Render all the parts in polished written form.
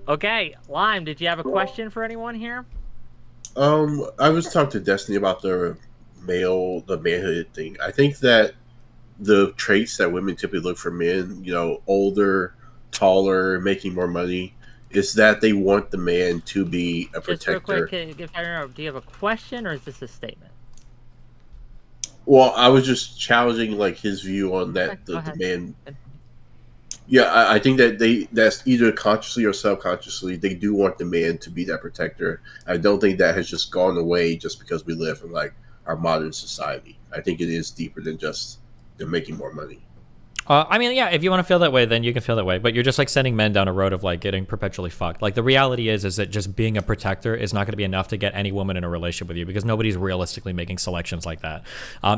Okay, Lime, did you have a question for anyone here? I was talking to Destiny about the manhood thing. I think that the traits that women typically look for men, older, taller, making more money, is that they want the man to be a Just real quick, protector. if I remember, do you have a question or is this a statement? Well, I was just challenging like his view on Okay, that go the ahead. man. Yeah, I think that that's either consciously or subconsciously they do want the man to be that protector. I don't think that has just gone away just because we live in like our modern society. I think it is deeper than just they're making more money. I mean, yeah, if you want to feel that way, then you can feel that way. But you're just like sending men down a road of like getting perpetually fucked. Like the reality is that just being a protector is not going to be enough to get any woman in a relationship with you because nobody's realistically making selections like that.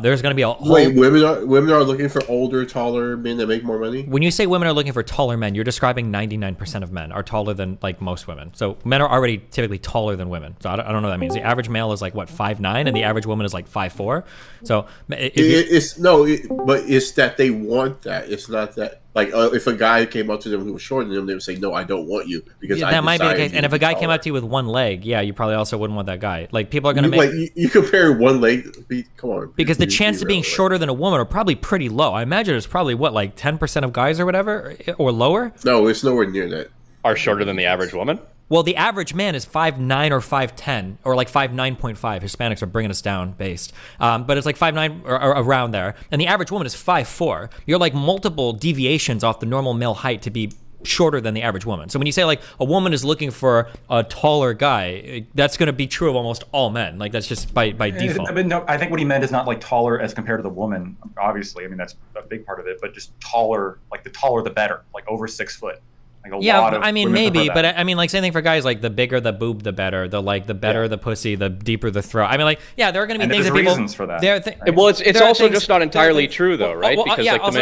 There's going to be a whole. Wait, women are looking for older, taller men that make more money. When you say women are looking for taller men, you're describing 99% of men are taller than like most women. So men are already typically taller than women. So I don't know what that means. The average male is like what 5'9", and the average woman is like 5'4". So But it's that they want that. It's not that like if a guy came up to them who was shorter than them, they would say, "No, I don't want you because yeah, I that might be the desire case. you And to if a be guy came taller." up to you with one leg, yeah, you probably also wouldn't want that guy. Like people are going to You, make like you compare one leg. Come on, because the be chance of real, being like- shorter than a woman are probably pretty low. I imagine it's probably what like 10% of guys or whatever or lower. No, it's nowhere near that. Are shorter than the average woman? Well, the average man is 5'9" or 5'10" or like 5'9.5". Hispanics are bringing us down based. But it's like 5'9" or around there. And the average woman is 5'4". You're like multiple deviations off the normal male height to be shorter than the average woman. So when you say like a woman is looking for a taller guy, that's going to be true of almost all men. Like that's just by default. But no, I think what he meant is not like taller as compared to the woman. Obviously, I mean that's a big part of it, but just taller, like the taller the better, like over 6 foot. Like Yeah, lot of I mean women prefer maybe, that. but I mean like same thing for guys. Like the bigger the boob, the better. The better the pussy, the deeper the throat. I mean like yeah, there are going to be And things there's that people. reasons for that. Well, it's There are also things- just not there are entirely things- true though, right? well, Because yeah, like also-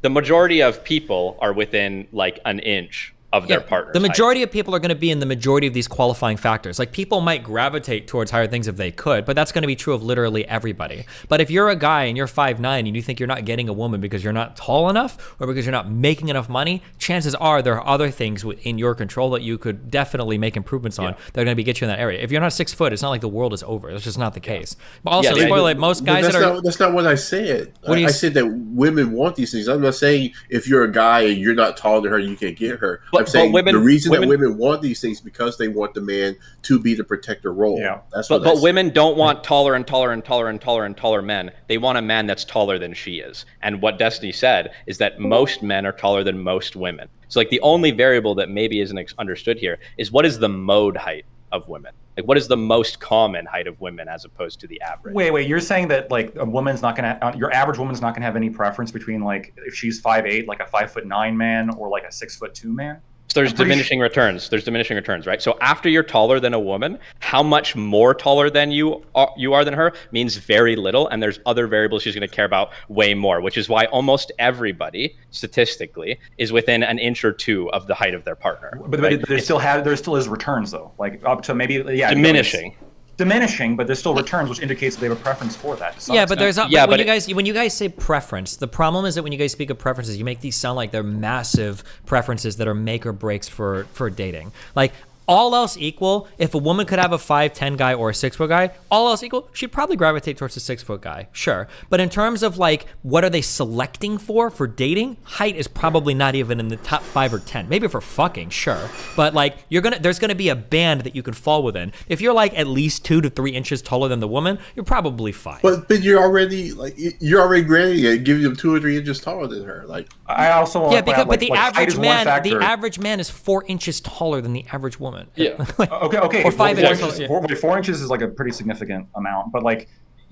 the majority of people are within like an inch of their partner. The majority of people are going to be in the majority of these qualifying factors. Like people might gravitate towards higher things if they could, but that's going to be true of literally everybody. But if you're a guy and you're 5'9" and you think you're not getting a woman because you're not tall enough or because you're not making enough money, chances are there are other things in your control that you could definitely make improvements on that are going to get you in that area. If you're not 6 foot, it's not like the world is over. That's just not the case. But also, spoiler, most But guys that's that are... that's not what I said. What do you I said that women want these things. I'm not saying if you're a guy and you're not taller than her, you can't get her. I'm saying the reason that women want these things because they want the man to be the protector role. Yeah. That's But what I said. women don't want taller and taller and taller and taller and taller men. They want a man that's taller than she is. And what Destiny said is that most men are taller than most women. So like the only variable that maybe isn't understood here is what is the mode height of women? Like what is the most common height of women as opposed to the average? Wait, you're saying that like a woman's not gonna, your average woman's not gonna have any preference between like if she's 5'8", like a 5'9" man, or like a 6'2" man? So there's diminishing returns. There's diminishing returns, right? So after you're taller than a woman, how much more taller than you are than her means very little, and there's other variables she's going to care about way more, which is why almost everybody, statistically, is within an inch or two of the height of their partner. But right? there still is returns though, like up to maybe Diminishing. Diminishing, but there's still returns, which indicates that they have a preference for that. To some Yeah, extent. but there's Yeah, when but you guys say preference, the problem is that when you guys speak of preferences, you make these sound like they're massive preferences that are make or breaks for dating. Like all else equal, if a woman could have a 5'10" guy or a 6 foot guy, all else equal, she'd probably gravitate towards a 6 foot guy, sure. But in terms of like what are they selecting for dating, height is probably not even in the top 5 or 10. Maybe for fucking, sure. But like there's gonna be a band that you can fall within. If you're like at least 2 to 3 inches taller than the woman, you're probably fine. But you're already granting it, giving them 2 or 3 inches taller than her. Like I also want Yeah, to point because out, but the height average is one man, factor. the average man is 4 inches taller than the average woman. Yeah. Okay. Or 5 well, inches. 4 inches is like a pretty significant amount, but like,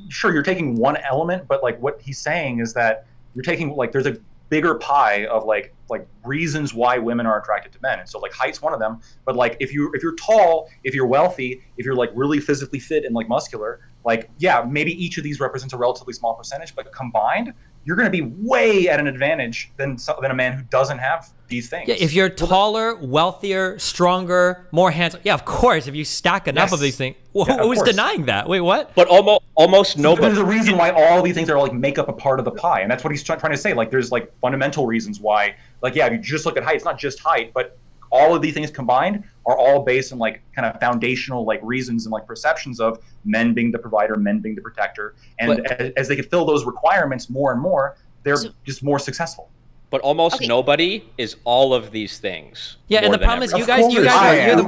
sure, you're taking one element, but like what he's saying is that you're taking like there's a bigger pie of like reasons why women are attracted to men, and so like height's one of them. But like if you're tall, if you're wealthy, if you're like really physically fit and like muscular, like yeah, maybe each of these represents a relatively small percentage, but combined, you're going to be way at an advantage than a man who doesn't have these things. Yeah, if you're taller, wealthier, stronger, more handsome, yeah, of course. If you stack enough of these things, who's denying that? Wait, what? But almost nobody. There's a reason why all these things are like make up a part of the pie, and that's what he's trying to say. Like, there's like fundamental reasons why. Like, yeah, if you just look at height, it's not just height, but all of these things combined are all based on like kind of foundational like reasons and like perceptions of men being the provider, men being the protector. And as they can fill those requirements more and more, they're just more successful. But almost nobody is all of these things. Yeah, and the problem is you guys are the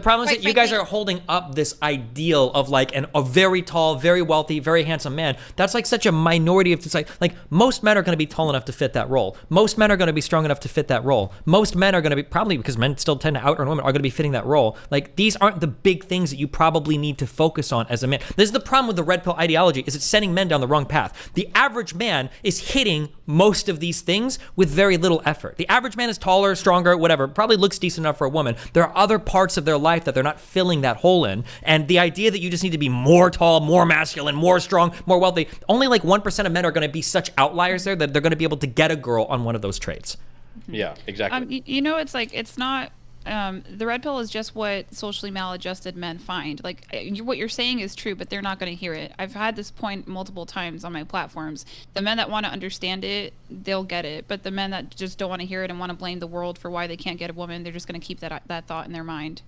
problem is that you guys are holding up this ideal of like a very tall, very wealthy, very handsome man. That's like such a minority of like most men are going to be tall enough to fit that role. Most men are going to be strong enough to fit that role. Most men are going to be, probably because men still tend to out-earn women, are going to be fitting that role. Like these aren't the big things that you probably need to focus on as a man. This is the problem with the red pill ideology, is it's sending men down the wrong path. The average man is hitting most of these things with very little effort. The average man is taller, stronger, whatever, probably looks decent enough for a woman. There are other parts of their life that they're not filling that hole in. And the idea that you just need to be more tall, more masculine, more strong, more wealthy, only like 1% of men are going to be such outliers there that they're going to be able to get a girl on one of those traits. Yeah, exactly. You know, it's like, it's not, the red pill is just what socially maladjusted men find. Like what you're saying is true, but they're not going to hear it. I've had this point multiple times on my platforms. The men that want to understand it, they'll get it. But the men that just don't want to hear it and want to blame the world for why they can't get a woman, they're just going to keep that thought in their mind.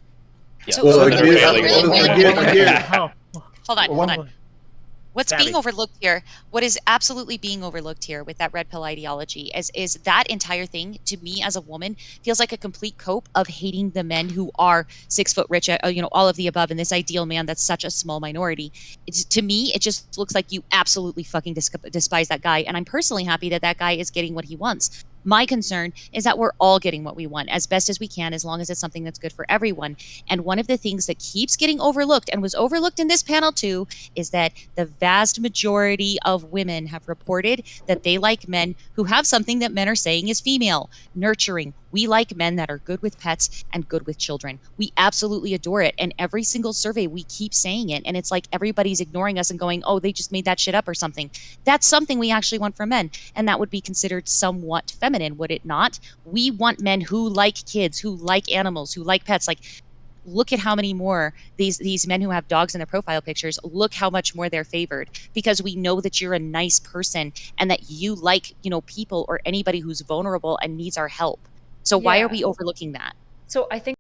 Yeah. So, Hold on. What's being overlooked here, what is absolutely being overlooked here with that red pill ideology is that entire thing, to me as a woman, feels like a complete cope of hating the men who are 6 foot rich, all of the above, and this ideal man that's such a small minority. To me, it just looks like you absolutely fucking despise that guy. And I'm personally happy that that guy is getting what he wants. My concern is that we're all getting what we want as best as we can, as long as it's something that's good for everyone. And one of the things that keeps getting overlooked, and was overlooked in this panel too, is that the vast majority of women have reported that they like men who have something that men are saying is female, nurturing. We like men that are good with pets and good with children. We absolutely adore it. And every single survey, we keep saying it. And it's like everybody's ignoring us and going, oh, they just made that shit up or something. That's something we actually want from men. And that would be considered somewhat feminine, would it not? We want men who like kids, who like animals, who like pets. Like, look at how many more these men who have dogs in their profile pictures, look how much more they're favored, because we know that you're a nice person and that you like, people or anybody who's vulnerable and needs our help. So why are we overlooking that? So I think